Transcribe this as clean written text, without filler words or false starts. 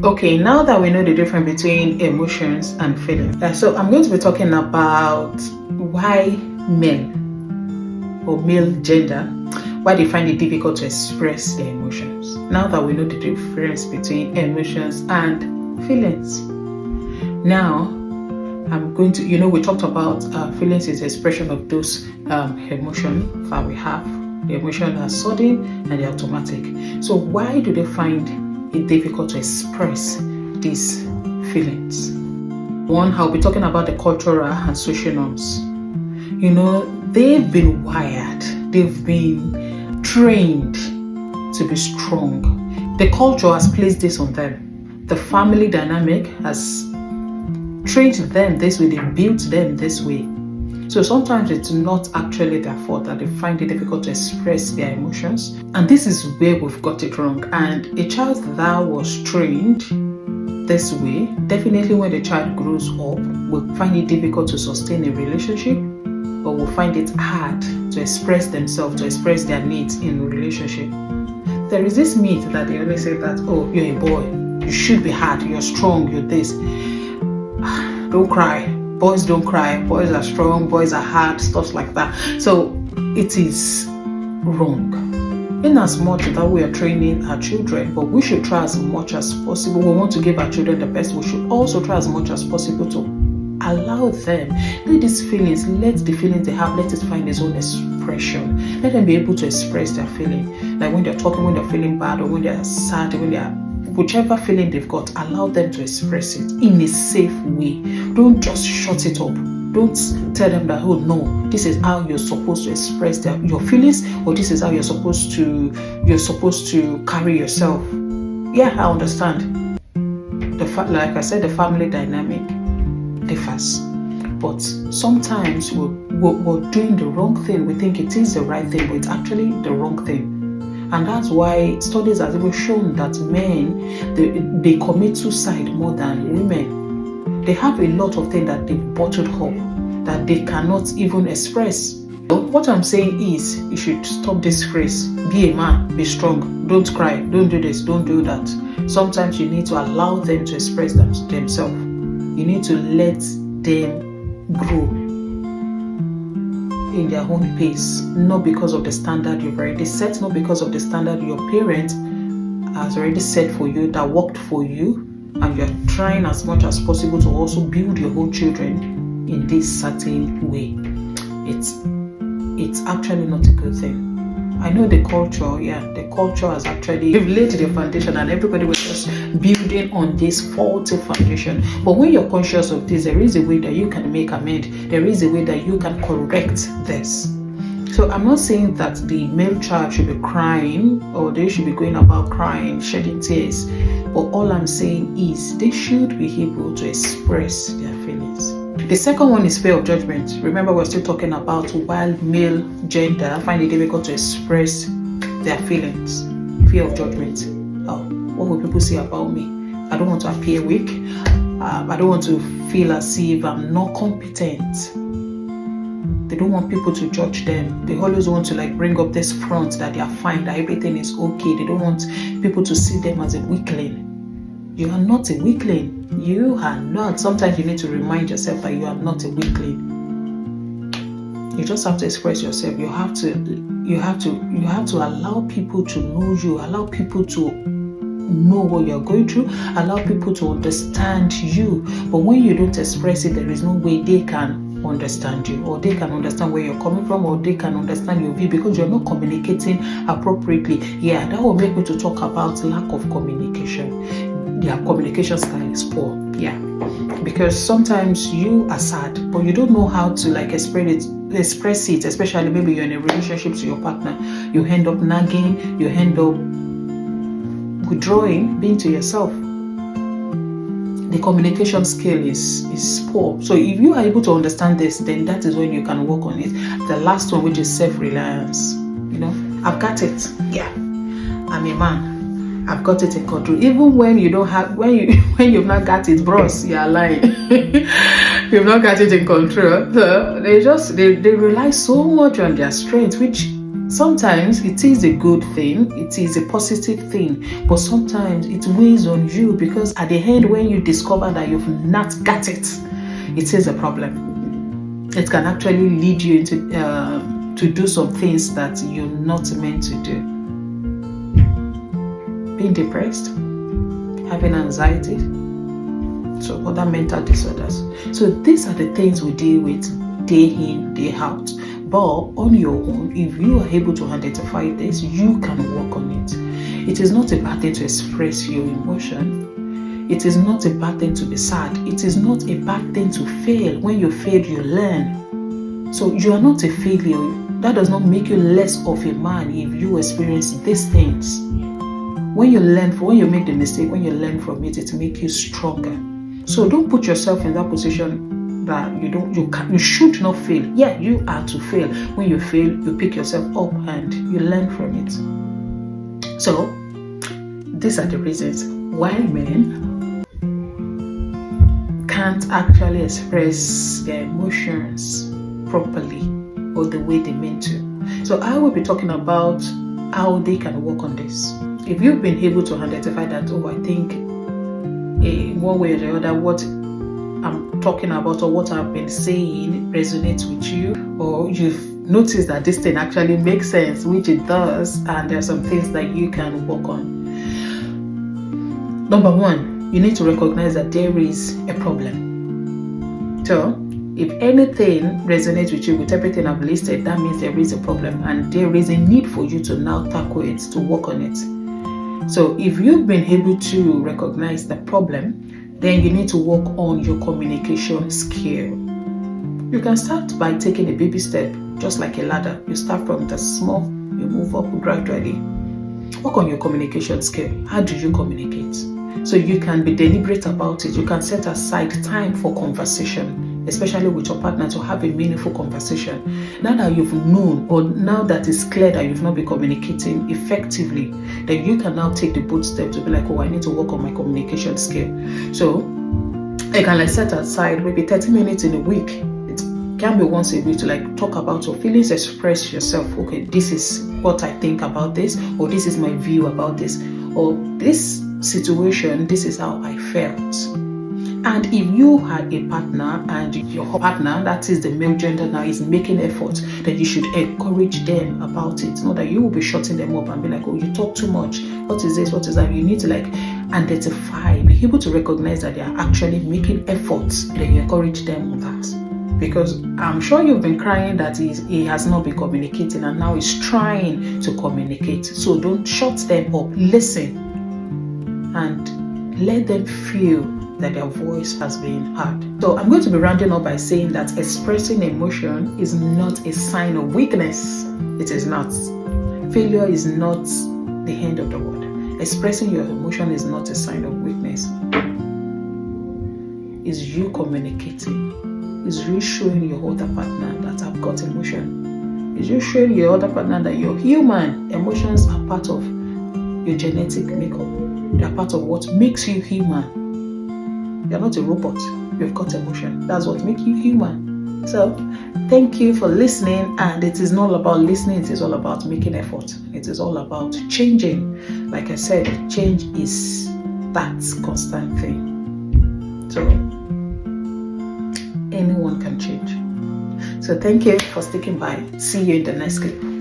Okay, now that we know the difference between emotions and feelings, so I'm going to be talking about why men or male gender, why they find it difficult to express their emotions. Now that we know the difference between emotions and feelings. Now, I'm going to, we talked about feelings is the expression of those emotions that we have. The emotions are sudden and they're automatic. So why do they find it difficult to express these feelings? One, I'll be talking about the cultural and social norms. They've been wired, they've been trained to be strong. The culture has placed this on them. The family dynamic has trained them this way, they built them this way. So sometimes it's not actually their fault that they find it difficult to express their emotions. And this is where we've got it wrong. And a child that was trained this way, definitely when the child grows up, will find it difficult to sustain a relationship, or will find it hard to express themselves, to express their needs in a relationship. There is this myth that they always say that, oh, you're a boy, you should be hard, you're strong, you're this. Don't cry. Boys don't cry, boys are strong, boys are hard, stuff like that. So it is wrong. In as much that we are training our children, but we should try as much as possible. We want to give our children the best. We should also try as much as possible to allow them, let these feelings, let the feelings they have, let it find its own expression. Let them be able to express their feeling. Like when they're talking, when they're feeling bad, or when they're sad, when they're whichever feeling they've got, allow them to express it in a safe way. Don't just shut it up. Don't tell them that, oh no, this is how you're supposed to express your feelings, or this is how you're supposed to carry yourself. Yeah, I understand. Like I said, the family dynamic differs. But sometimes we're doing the wrong thing. We think it is the right thing, but it's actually the wrong thing. And that's why studies have even shown that men, they commit suicide more than women. They have a lot of things that they've bottled up that they cannot even express. So what I'm saying is, you should stop this phrase, be a man, be strong, don't cry, don't do this, don't do that. Sometimes you need to allow them to express themselves. You need to let them grow in their own pace, not because of the standard you've already set, not because of the standard your parent has already set for you, that worked for you, and you're trying as much as possible to also build your own children in this certain way. It's actually not a good thing. I know the culture has actually laid the foundation, and everybody was just building on this faulty foundation. But when you're conscious of this, there is a way that you can make amend. There is a way that you can correct this. So I'm not saying that the male child should be crying, or they should be going about crying, shedding tears. But all I'm saying is they should be able to express their feelings. The second one is fear of judgment. Remember, we're still talking about why male gender find it difficult to express their feelings. Fear of judgment. Oh, what will people say about me? I don't want to appear weak. I don't want to feel as if I'm not competent. They don't want people to judge them. They always want to bring up this front that they are fine, that everything is okay. They don't want people to see them as a weakling. You are not a weakling. You are not. Sometimes you need to remind yourself that you are not a weakling. You just have to express yourself. You have to allow people to know you, allow people to know what you're going through, allow people to understand you. But when you don't express it, there is no way they can understand you, or they can understand where you're coming from, or they can understand your view, because you're not communicating appropriately. Yeah, that will make me to talk about lack of communication. Their communication style is poor. Yeah, because sometimes you are sad, but you don't know how to express it, especially maybe you're in a relationship to your partner. You end up nagging, you end up withdrawing, being to yourself. The communication skill is poor. So if you are able to understand this, then that is when you can work on it. The last one, which is self-reliance. I've got it. Yeah, I'm a man. I've got it in control. Even when you don't have, when you've not got it, bros, you're lying. You've not got it in control. So they rely so much on their strength, which Sometimes it is a good thing, it is a positive thing, but sometimes it weighs on you because at the end, when you discover that you've not got it, it is a problem. It can actually lead you into to do some things that you're not meant to do. Being depressed, having anxiety, so other mental disorders. So these are the things we deal with day in, day out. But on your own, if you are able to identify this, you can work on it. It is not a bad thing to express your emotion. It is not a bad thing to be sad. It is not a bad thing to fail. When you fail, you learn. So you are not a failure. That does not make you less of a man if you experience these things. When you make the mistake, when you learn from it, it makes you stronger. So don't put yourself in that position that you should not fail. Yeah, you are to fail. When you fail, you pick yourself up and you learn from it. So these are the reasons why men can't actually express their emotions properly or the way they meant to. So I will be talking about how they can work on this. If you've been able to identify that, I think in one way or the other, what I'm talking about or what I've been saying resonates with you, or you've noticed that this thing actually makes sense, which it does, and there are some things that you can work on. Number one, you need to recognize that there is a problem. So if anything resonates with you, with everything I've listed, that means there is a problem and there is a need for you to now tackle it, to work on it. So if you've been able to recognize the problem, then you need to work on your communication skill. You can start by taking a baby step, just like a ladder. You start from the small, you move up gradually. Work on your communication skill. How do you communicate? So you can be deliberate about it. You can set aside time for conversation, especially with your partner, to have a meaningful conversation. Now that you've known, or now that it's clear that you've not been communicating effectively, then you can now take the bold step to be like, I need to work on my communication skill. So you can set aside maybe 30 minutes in a week. It can be once a week to talk about your feelings, express yourself. Okay, this is what I think about this, or this is my view about this, or this situation, this is how I felt. And if you had a partner and your partner, that is the male gender now, is making effort, then you should encourage them about it. Not that you will be shutting them up and be like, you talk too much. What is this? What is that? You need to identify, be able to recognize that they are actually making efforts. Then you encourage them on that. Because I'm sure you've been crying that he has not been communicating and now he's trying to communicate. So don't shut them up. Listen and let them feel that their voice has been heard. So I'm going to be rounding up by saying that expressing emotion is not a sign of weakness. It is not. Failure is not the end of the world. Expressing your emotion is not a sign of weakness. It's you communicating. It's you showing your other partner that I've got emotion. It's you showing your other partner that you're human. Emotions are part of your genetic makeup. They are part of what makes you human. You're not a robot. You've got emotion. That's what makes you human. So, thank you for listening. And it is not about listening. It is all about making effort. It is all about changing. Like I said, change is that constant thing. So, anyone can change. So, thank you for sticking by. See you in the next clip.